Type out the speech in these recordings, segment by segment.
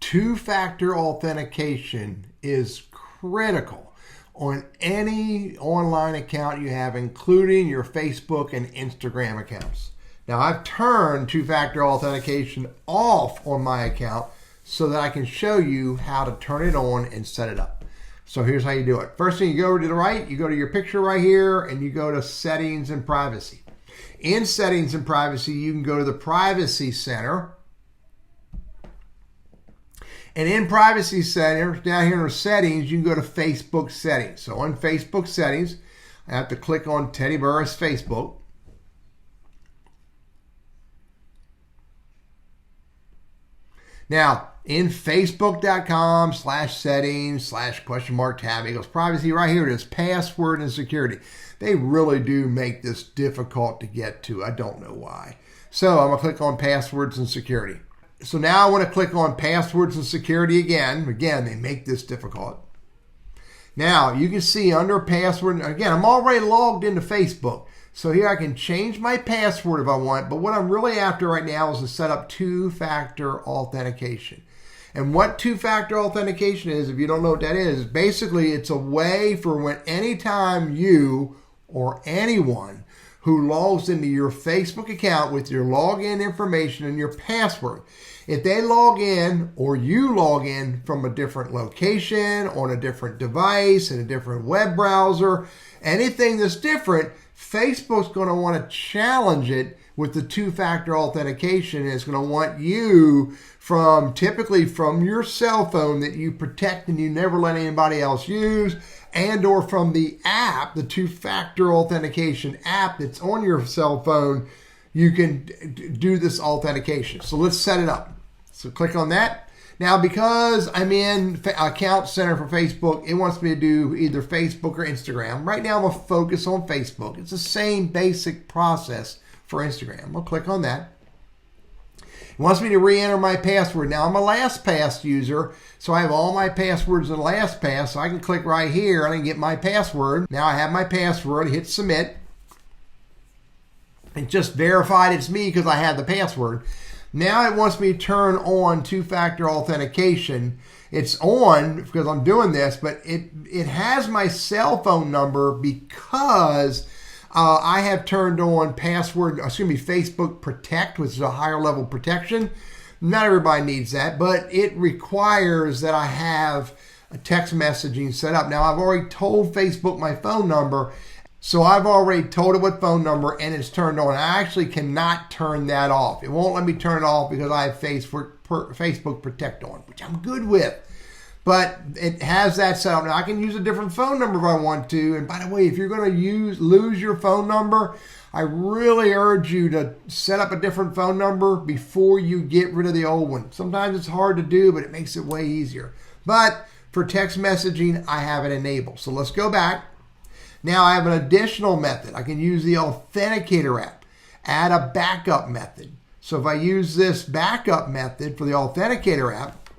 Two-factor authentication is critical on any online account you have, including your Facebook and Instagram accounts. Now, I've turned two-factor authentication off on my account so that I can show you how to turn it on and set it up. So here's how you do it. First thing, you go to the right, you go to your picture right here, and you go to Settings and Privacy. In Settings and Privacy, you can go to the Privacy Center. And in Privacy Center, down here in Settings, you can go to Facebook Settings. So on Facebook Settings, I have to click on Teddy Burris Facebook. Now, in facebook.com/settings/?tab equals privacy, right here it is, password and security. They really do make this difficult to get to. I don't know why. So I'm going to click on passwords and security. So now I want to click on passwords and security again. Again, they make this difficult. Now you can see under password, again, I'm already logged into Facebook. So here I can change my password if I want, but what I'm really after right now is to set up two-factor authentication. And what two-factor authentication is, if you don't know what that is, basically it's a way for when anytime you or anyone who logs into your Facebook account with your login information and your password, if they log in or you log in from a different location, on a different device, in a different web browser, anything that's different, Facebook's going to want to challenge it with the two-factor authentication. It's going to want you typically from your cell phone that you protect and you never let anybody else use, and or from the app, the two-factor authentication app that's on your cell phone, you can do this authentication. So let's set it up. So click on that. Now, because I'm in Account Center for Facebook, it wants me to do either Facebook or Instagram. Right now, I'm going to focus on Facebook. It's the same basic process for Instagram. I'll click on that. It wants me to re-enter my password. Now, I'm a LastPass user, so I have all my passwords in LastPass, so I can click right here and I can get my password. Now, I have my password. Hit Submit. It just verified it's me because I have the password. Now it wants me to turn on two-factor authentication. It's on because I'm doing this, but it has my cell phone number because I have turned on Facebook Protect, which is a higher level protection. Not everybody needs that, but it requires that I have a text messaging set up. Now I've already told Facebook my phone number, so I've already told it what phone number and it's turned on. I actually cannot turn that off. It won't let me turn it off because I have Facebook Protect on, which I'm good with. But it has that set up. Now I can use a different phone number if I want to. And by the way, if you're going to lose your phone number, I really urge you to set up a different phone number before you get rid of the old one. Sometimes it's hard to do, but it makes it way easier. But for text messaging, I have it enabled. So let's go back. Now I have an additional method. I can use the Authenticator app, add a backup method. So if I use this backup method for the Authenticator app,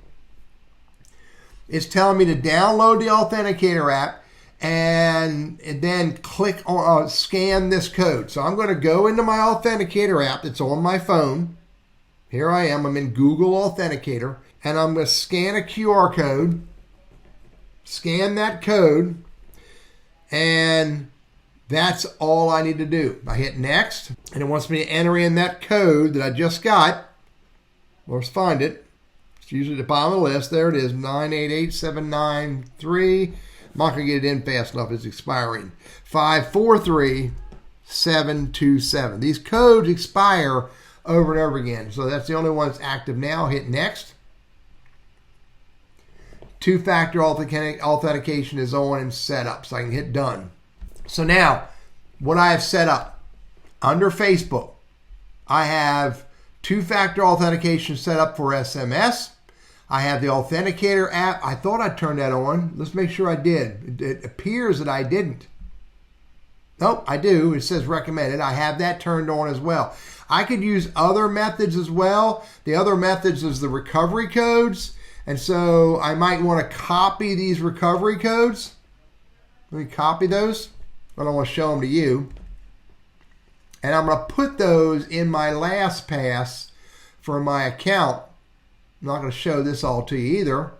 it's telling me to download the Authenticator app and then click on scan this code. So I'm going to go into my Authenticator app that's on my phone. Here I am. I'm in Google Authenticator, and I'm going to scan a QR code, scan that code, and that's all I need to do. I hit next, and it wants me to enter in that code that I just got. Let's find it. It's usually at the bottom of the list. There it is, 988793. I'm not going to get it in fast enough. It's expiring. 543727. These codes expire over and over again. So that's the only one that's active now. Hit next. Two-factor authentication is on and set up, so I can hit done. So now, what I have set up, under Facebook, I have two-factor authentication set up for SMS. I have the Authenticator app. I thought I turned that on. Let's make sure I did. It appears that I didn't. Nope, I do. It says recommended. I have that turned on as well. I could use other methods as well. The other methods is the recovery codes. And so I might want to copy these recovery codes. Let me copy those. I don't want to show them to you. And I'm going to put those in my LastPass for my account. I'm not going to show this all to you either.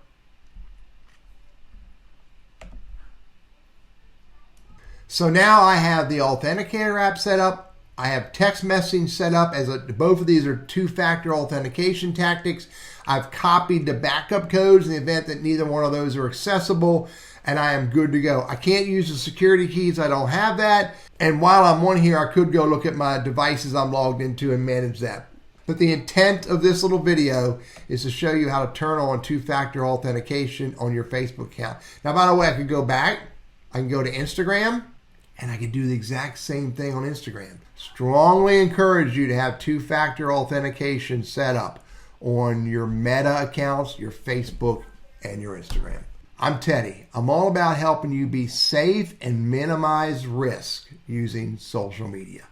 So now I have the Authenticator app set up. I have text messaging set up as both of these are two-factor authentication tactics. I've copied the backup codes in the event that neither one of those are accessible, and I am good to go. I can't use the security keys. I don't have that. And while I'm on here, I could go look at my devices I'm logged into and manage that. But the intent of this little video is to show you how to turn on two-factor authentication on your Facebook account. Now, by the way, I could go back. I can go to Instagram, and I can do the exact same thing on Instagram. Strongly encourage you to have two-factor authentication set up on your Meta accounts, your Facebook, and your Instagram. I'm Teddy. I'm all about helping you be safe and minimize risk using social media.